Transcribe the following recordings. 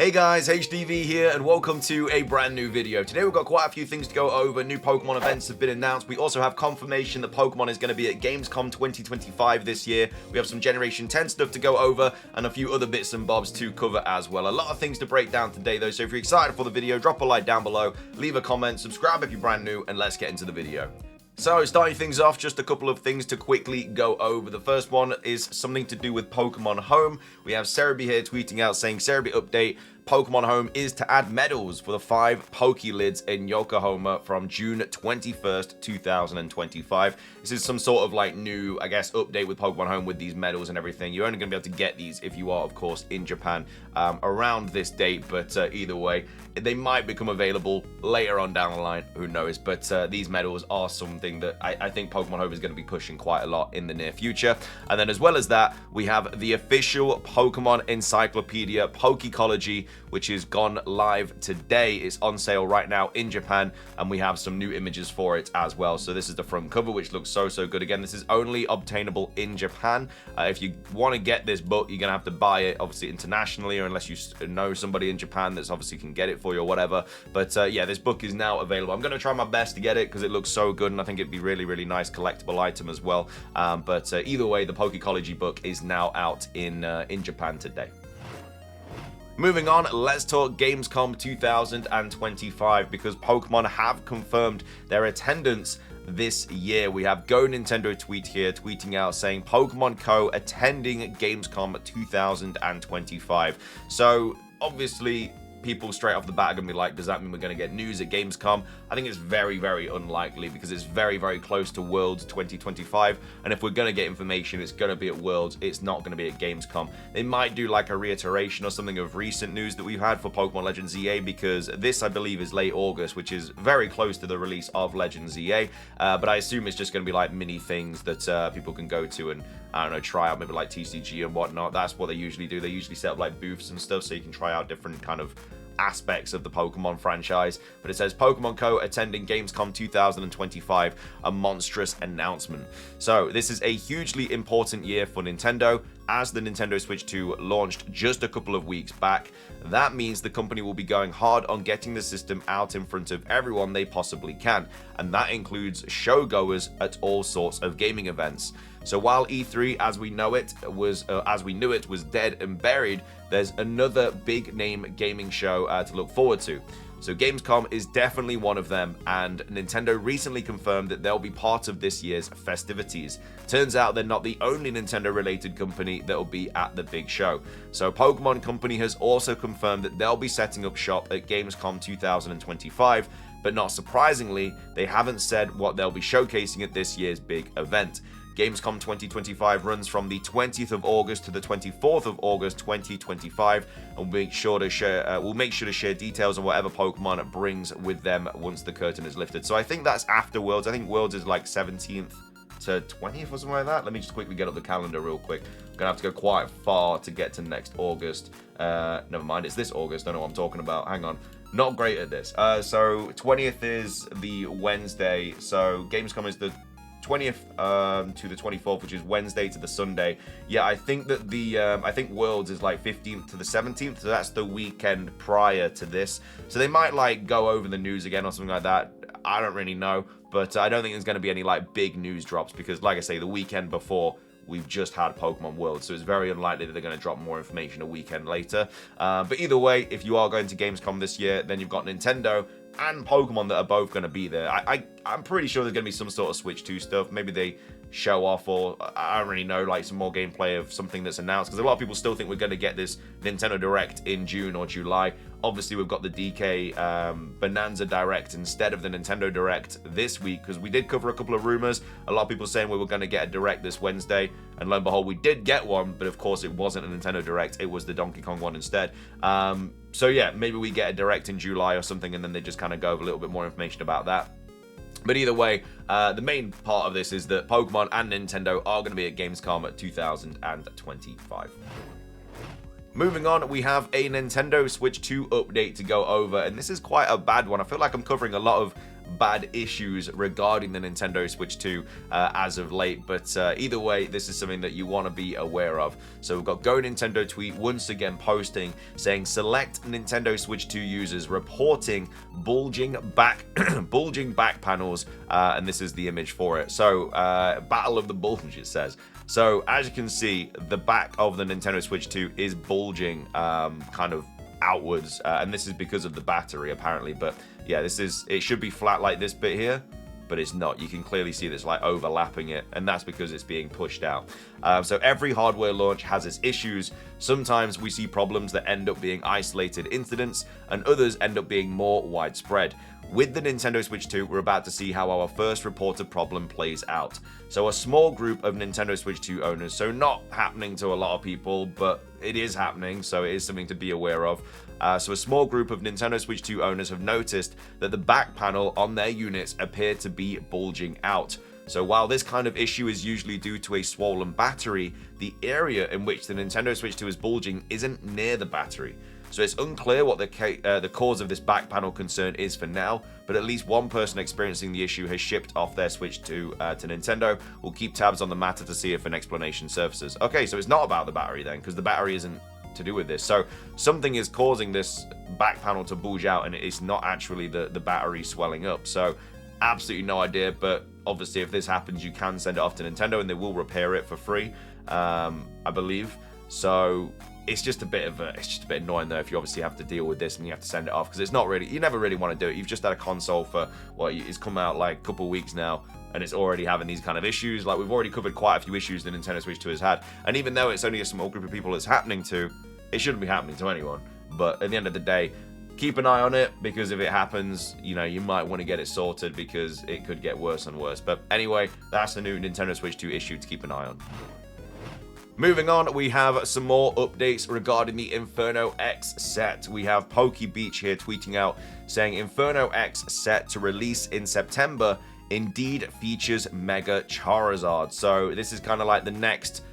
Hey guys, HDvee here and welcome to a brand new video. Today we've got quite a few things to go over. New Pokemon events have been announced. We also have confirmation that Pokemon is going to be at Gamescom 2025 this year. We have some Generation 10 stuff to go over and a few other bits and bobs to cover as well. A lot of things to break down today though, so if you're excited for the video, drop a like down below, leave a comment, subscribe if you're brand new, and let's get into the video. So, starting things off, just a couple of things to quickly go over. The first one is something to do with Pokemon Home. We have HDvee here tweeting out saying, HDvee update, Pokemon Home is to add medals for the 5 Poke-lids in Yokohama from June 21st, 2025. This is some sort of like new, I guess, update with Pokemon Home with these medals and everything. You're only going to be able to get these if you are, of course, in Japan around this date. But either way, they might become available later on down the line. Who knows? But these medals are something that I think Pokemon Home is going to be pushing quite a lot in the near future. And then as well as that, we have the official Pokemon Encyclopedia Pokecology, which is gone live today. It's on sale right now in Japan, and we have some new images for it as well. So this is the front cover, which looks so good. Again, this is only obtainable in Japan. If you want to get this book, you're gonna have to buy it obviously internationally, or unless you know somebody in Japan that's obviously can get it for you or whatever. But yeah, this book is now available. I'm gonna try my best to get it because it looks so good, and I think it'd be really nice collectible item as well. But either way, the Pokecology book is now out in Japan today. Moving on, let's talk Gamescom 2025 because Pokemon have confirmed their attendance this year. We have Go Nintendo tweet here tweeting out saying Pokemon Co. attending Gamescom 2025. So obviously people straight off the bat are going to be like, does that mean we're going to get news at Gamescom? I think it's very unlikely because it's very close to Worlds 2025, and if we're going to get information, it's going to be at Worlds. It's not going to be at Gamescom. They might do like a reiteration or something of recent news that we've had for Pokemon Legends EA, because this, I believe, is late August, which is very close to the release of Legends EA, but I assume it's just going to be like mini things that people can go to and, I don't know, try out, maybe like TCG and whatnot. That's what they usually do. They usually set up like booths and stuff so you can try out different kind of aspects of the Pokemon franchise. But it says Pokemon Co. attending Gamescom 2025, a monstrous announcement. So this is a hugely important year for Nintendo, as the Nintendo Switch 2 launched just a couple of weeks back. That means the company will be going hard on getting the system out in front of everyone they possibly can, and that includes showgoers at all sorts of gaming events. So while E3 as we know it was dead and buried, there's another big name gaming show to look forward to. So Gamescom is definitely one of them, and Nintendo recently confirmed that they'll be part of this year's festivities. Turns out they're not the only Nintendo related company that will be at the big show. So Pokemon Company has also confirmed that they'll be setting up shop at Gamescom 2025, but not surprisingly, they haven't said what they'll be showcasing at this year's big event. Gamescom 2025 runs from the 20th of August to the 24th of August 2025, and we'll make sure to share details on whatever Pokemon brings with them once the curtain is lifted. So I think that's after Worlds. I think Worlds is like 17th to 20th or something like that. Let me just quickly get up the calendar real quick. I'm gonna have to go quite far to get to next August. Never mind, it's this August. I don't know what I'm talking about. Hang on. Not great at this. So 20th is the Wednesday. So Gamescom is the 20th to the 24th, which is Wednesday to the Sunday. Yeah, I think that I think Worlds is like 15th to the 17th, so that's the weekend prior to this. So they might like go over the news again or something like that. I don't really know, but I don't think there's going to be any like big news drops because, like I say, the weekend before we've just had Pokemon World, so it's very unlikely that they're going to drop more information a weekend later. But either way, if you are going to Gamescom this year, then you've got Nintendo and Pokemon that are both going to be there. I'm pretty sure there's going to be some sort of Switch 2 stuff. Maybe they show off, or I don't really know, like some more gameplay of something that's announced, because a lot of people still think we're going to get this Nintendo Direct in June or July. Obviously, we've got the DK Bonanza Direct instead of the Nintendo Direct this week, because we did cover a couple of rumors. A lot of people saying we were going to get a Direct this Wednesday, and lo and behold, we did get one, but of course it wasn't a Nintendo Direct, it was the Donkey Kong one instead. So yeah, maybe we get a Direct in July or something, and then they just kind of go over a little bit more information about that. But either way, the main part of this is that Pokemon and Nintendo are going to be at Gamescom 2025. Moving on, we have a Nintendo Switch 2 update to go over, and this is quite a bad one. I feel like I'm covering a lot of bad issues regarding the Nintendo Switch 2 as of late, but either way, this is something that you want to be aware of. So we've got Go Nintendo tweet once again posting saying select Nintendo Switch 2 users reporting bulging back panels, and this is the image for it. So Battle of the Bulge, it says. So as you can see, the back of the Nintendo Switch 2 is bulging kind of outwards, and this is because of the battery apparently. But yeah, it should be flat like this bit here, but it's not. You can clearly see this like overlapping it, and that's because it's being pushed out. So every hardware launch has its issues. Sometimes we see problems that end up being isolated incidents, and others end up being more widespread. With the Nintendo Switch 2, we're about to see how our first reported problem plays out. So a small group of Nintendo Switch 2 owners, so not happening to a lot of people, but it is happening, so it is something to be aware of. So a small group of Nintendo Switch 2 owners have noticed that the back panel on their units appear to be bulging out. So while this kind of issue is usually due to a swollen battery, the area in which the Nintendo Switch 2 is bulging isn't near the battery. So it's unclear what the cause of this back panel concern is for now, but at least one person experiencing the issue has shipped off their Switch 2 to Nintendo. We'll keep tabs on the matter to see if an explanation surfaces. Okay, so it's not about the battery then, because the battery isn't to do with this. So something is causing this back panel to bulge out, and it's not actually the battery swelling up. So absolutely no idea, but obviously if this happens, you can send it off to Nintendo and they will repair it for free, I believe. So it's just a bit annoying though if you obviously have to deal with this and you have to send it off, because it's not really, you never really want to do it. You've just had a console for it's come out like a couple of weeks now, and it's already having these kind of issues. Like, we've already covered quite a few issues the Nintendo Switch 2 has had, and even though it's only a small group of people it's happening to, it shouldn't be happening to anyone. But at the end of the day, keep an eye on it, because if it happens, you know, you might want to get it sorted, because it could get worse and worse. But anyway, that's the new Nintendo Switch 2 issue to keep an eye on. Moving on, we have some more updates regarding the Inferno X set. We have PokeBeach here tweeting out saying Inferno X set to release in September indeed features Mega Charizard. So this is kind of like the next,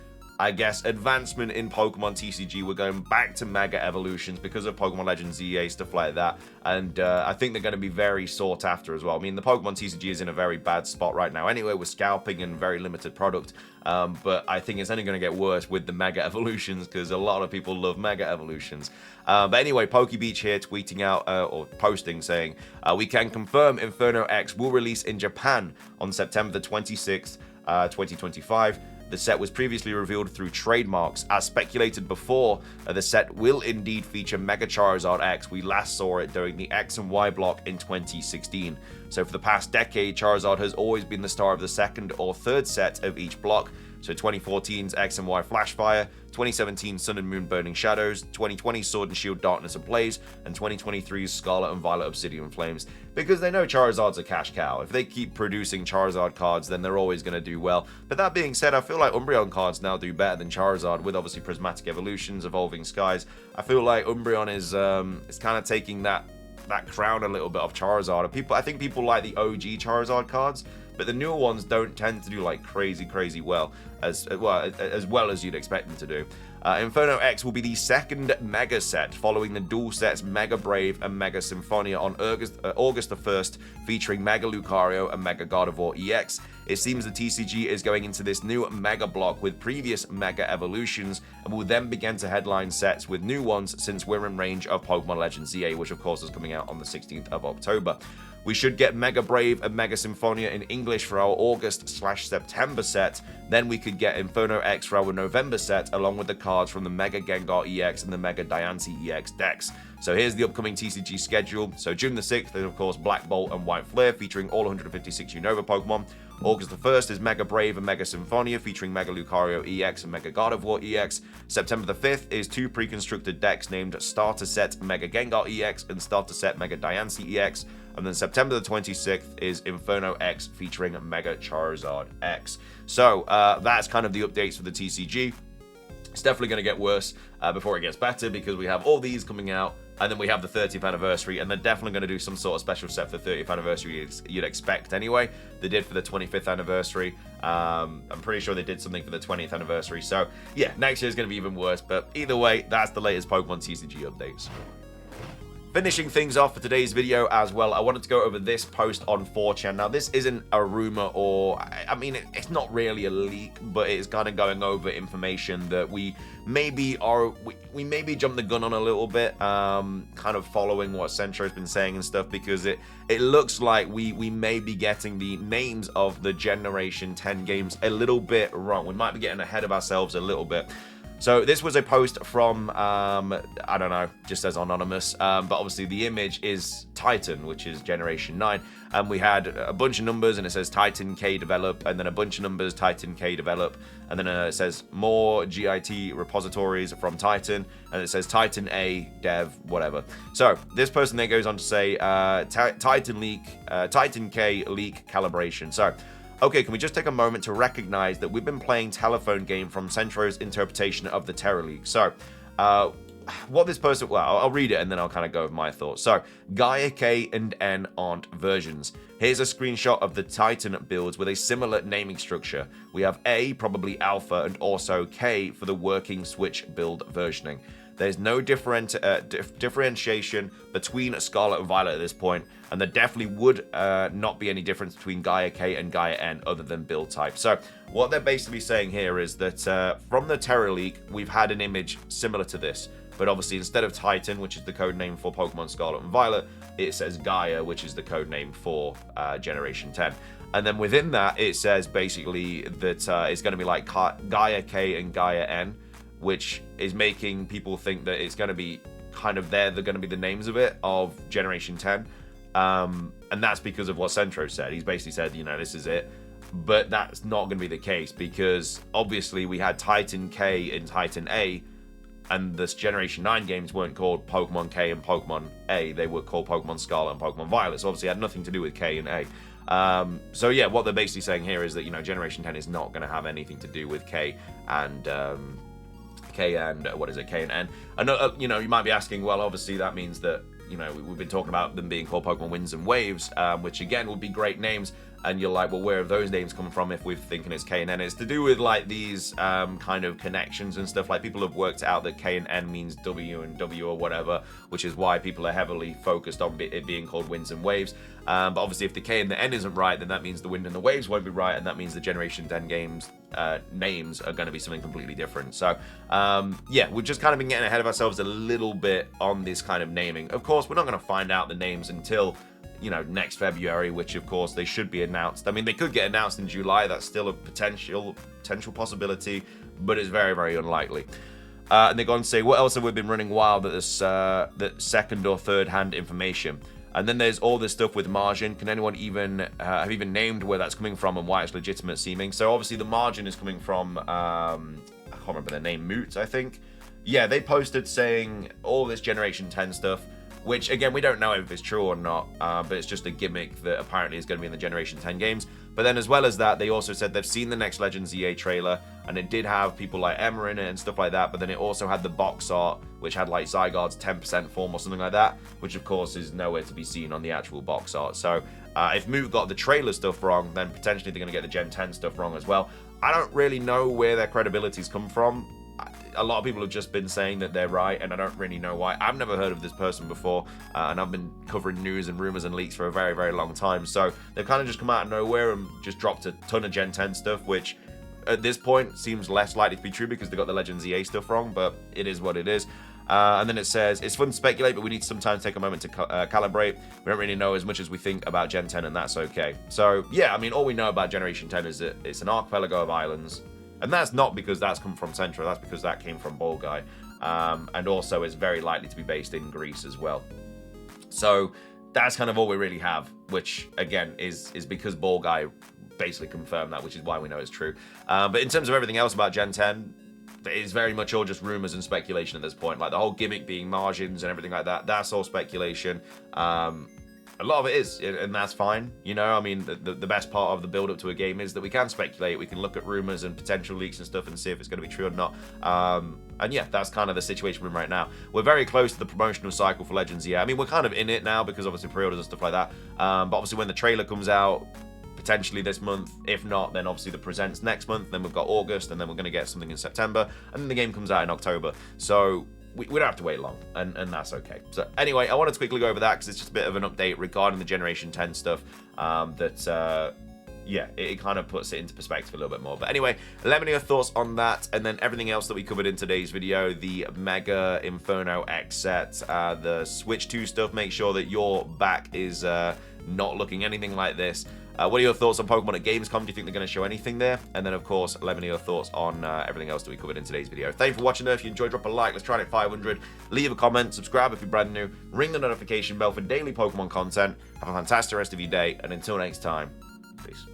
I guess, advancement in Pokemon TCG. We're going back to Mega Evolutions because of Pokemon Legends EA, stuff like that. And I think they're going to be very sought after as well. I mean, the Pokemon TCG is in a very bad spot right now anyway, with scalping and very limited product. But I think it's only going to get worse with the Mega Evolutions, because a lot of people love Mega Evolutions. But anyway, PokeBeach here tweeting out or posting saying, we can confirm Inferno X will release in Japan on September the 26th, 2025. The set was previously revealed through trademarks. As speculated before, the set will indeed feature Mega Charizard X. We last saw it during the X and Y block in 2016. So for the past decade, Charizard has always been the star of the second or third set of each block. So 2014's X and Y Flashfire, 2017 Sun and Moon Burning Shadows, 2020 Sword and Shield Darkness Ablaze, and 2023's Scarlet and Violet Obsidian Flames, because they know Charizard's a cash cow. If they keep producing Charizard cards, then they're always going to do well. But that being said, I feel like Umbreon cards now do better than Charizard, with obviously Prismatic Evolutions, Evolving Skies. I feel like Umbreon is kind of taking that crown a little bit of Charizard. I think people like the OG Charizard cards, but the newer ones don't tend to do like crazy well as you'd expect them to do. Inferno X will be the second Mega set, following the dual sets Mega Brave and Mega Symphonia on August the 1st, featuring Mega Lucario and Mega Gardevoir EX. It seems the TCG is going into this new Mega block with previous Mega Evolutions, and will then begin to headline sets with new ones, since we're in range of Pokemon Legends EA, which of course is coming out on the 16th of October. We should get Mega Brave and Mega Symphonia in English for our August/September set. Then we could get Inferno X for our November set, along with the cards from the Mega Gengar EX and the Mega Diancie EX decks. So here's the upcoming TCG schedule. So June the 6th is of course Black Bolt and White Flare, featuring all 156 Unova Pokemon. August the 1st is Mega Brave and Mega Symphonia, featuring Mega Lucario EX and Mega Gardevoir EX. September the 5th is two pre-constructed decks named Starter Set Mega Gengar EX and Starter Set Mega Diancie EX. And then September the 26th is Inferno X, featuring Mega Charizard X. So that's kind of the updates for the TCG. It's definitely going to get worse before it gets better, because we have all these coming out, and then we have the 30th anniversary, and they're definitely going to do some sort of special set for the 30th anniversary, you'd expect anyway. They did for the 25th anniversary. I'm pretty sure they did something for the 20th anniversary. So yeah, next year is going to be even worse. But either way, that's the latest Pokemon TCG updates. finishing things off for today's video as well, I wanted to go over this post on 4chan. Now, this isn't a rumor or, I mean, it's not really a leak, but it's kind of going over information that we maybe jumped the gun on a little bit, kind of following what Centro's been saying and stuff, because it looks like we may be getting the names of the Generation 10 games a little bit wrong. We might be getting ahead of ourselves a little bit. So this was a post from, I don't know, just says anonymous, but obviously the image is Titan, which is Generation 9, and we had a bunch of numbers, and it says Titan K develop, and then a bunch of numbers, Titan K develop, and then it says more GIT repositories from Titan, and it says Titan A dev, whatever. So this person then goes on to say Titan K leak calibration. So, okay, can we just take a moment to recognize that we've been playing telephone game from Centro's interpretation of the Terror League. So, what this person, well, I'll read it and then I'll kind of go with my thoughts. So, Gaia K and N aren't versions. Here's a screenshot of the Titan builds with a similar naming structure. We have A, probably Alpha, and also K for the working Switch build versioning. There's no differentiation between Scarlet and Violet at this point, and there definitely would not be any difference between Gaia K and Gaia N other than build type. So what they're basically saying here is that from the Terror League, we've had an image similar to this, but obviously instead of Titan, which is the code name for Pokemon Scarlet and Violet, it says Gaia, which is the code name for Generation 10. And then within that, it says basically that it's going to be like Gaia K and Gaia N, which is making people think that it's going to be kind of they're going to be the names of it, of Generation 10. And that's because of what Centro said. He's basically said, you know, this is it. But that's not going to be the case, because obviously we had Titan K and Titan A, and this Generation 9 games weren't called Pokemon K and Pokemon A. They were called Pokemon Scarlet and Pokemon Violet. So obviously it had nothing to do with K and A. So yeah, what they're basically saying here is that, you know, Generation 10 is not going to have anything to do with K and K and N. And you know, you might be asking, well, obviously that means that, you know, we've been talking about them being called Pokemon Winds and Waves, which again would be great names. And you're like, well, where have those names come from if we're thinking it's K and N? It's to do with like these kind of connections and stuff. Like, people have worked out that K and N means W and W or whatever, which is why people are heavily focused on it being called Winds and Waves. But obviously if the K and the N isn't right, then that means the Wind and the Waves won't be right, and that means the Generation 10 games names are going to be something completely different. So yeah, we've just kind of been getting ahead of ourselves a little bit on this kind of naming. Of course, we're not going to find out the names until, you know, next February, which of course they should be announced. I mean, they could get announced in July. That's still a potential possibility, but it's very, very unlikely. And they go on to say, what else have we been running wild that this that second or third hand information? And then there's all this stuff with margin. Can anyone even have even named where that's coming from and why it's legitimate seeming? So obviously the margin is coming from I can't remember their name, Moot, I think. Yeah, they posted saying all this Generation 10 stuff, which again, we don't know if it's true or not, but it's just a gimmick that apparently is going to be in the Generation 10 games. But then as well as that, they also said they've seen the next Legends EA trailer, and it did have people like Emma in it and stuff like that, but then it also had the box art, which had like Zygarde's 10% form or something like that, which of course is nowhere to be seen on the actual box art. So if Moot got the trailer stuff wrong, then potentially they're going to get the Gen 10 stuff wrong as well. I don't really know where their credibility's come from. A lot of people have just been saying that they're right, and I don't really know why. I've never heard of this person before, and I've been covering news and rumors and leaks for a very, very long time. So they've kind of just come out of nowhere and just dropped a ton of Gen 10 stuff, which at this point seems less likely to be true because they got the Legends EA stuff wrong, but it is what it is. And then it says, it's fun to speculate, but we need some time to take a moment to calibrate. We don't really know as much as we think about Gen 10, and that's okay. So yeah, I mean, all we know about Generation 10 is that it's an archipelago of islands. And that's not because that's come from Centro, that's because that came from Ball Guy. And also it's very likely to be based in Greece as well. So that's kind of all we really have, which again is because Ball Guy basically confirmed that, which is why we know it's true. But in terms of everything else about Gen 10, it's very much all just rumors and speculation at this point. Like the whole gimmick being margins and everything like that, that's all speculation. A lot of it is, and that's fine. You know, I mean, the best part of the build-up to a game is that we can speculate, we can look at rumors and potential leaks and stuff and see if it's going to be true or not. And yeah, that's kind of the situation we're in right now. We're very close to the promotional cycle for Legends, yeah. I mean, we're kind of in it now because obviously pre-orders and stuff like that. But obviously when the trailer comes out, potentially this month, if not, then obviously the presents next month, then we've got August, and then we're going to get something in September, and then the game comes out in October. So we don't have to wait long, and that's okay. So anyway, I wanted to quickly go over that because it's just a bit of an update regarding the Generation 10 stuff yeah, it kind of puts it into perspective a little bit more. But anyway, let me know your thoughts on that, and then everything else that we covered in today's video, the Mega Inferno X set, the Switch 2 stuff. Make sure that your back is not looking anything like this. What are your thoughts on Pokemon at Gamescom? Do you think they're going to show anything there? And then, of course, let me know your thoughts on everything else that we covered in today's video. Thank you for watching, though. If you enjoyed, drop a like. Let's try it at 500. Leave a comment. Subscribe if you're brand new. Ring the notification bell for daily Pokemon content. Have a fantastic rest of your day. And until next time, peace.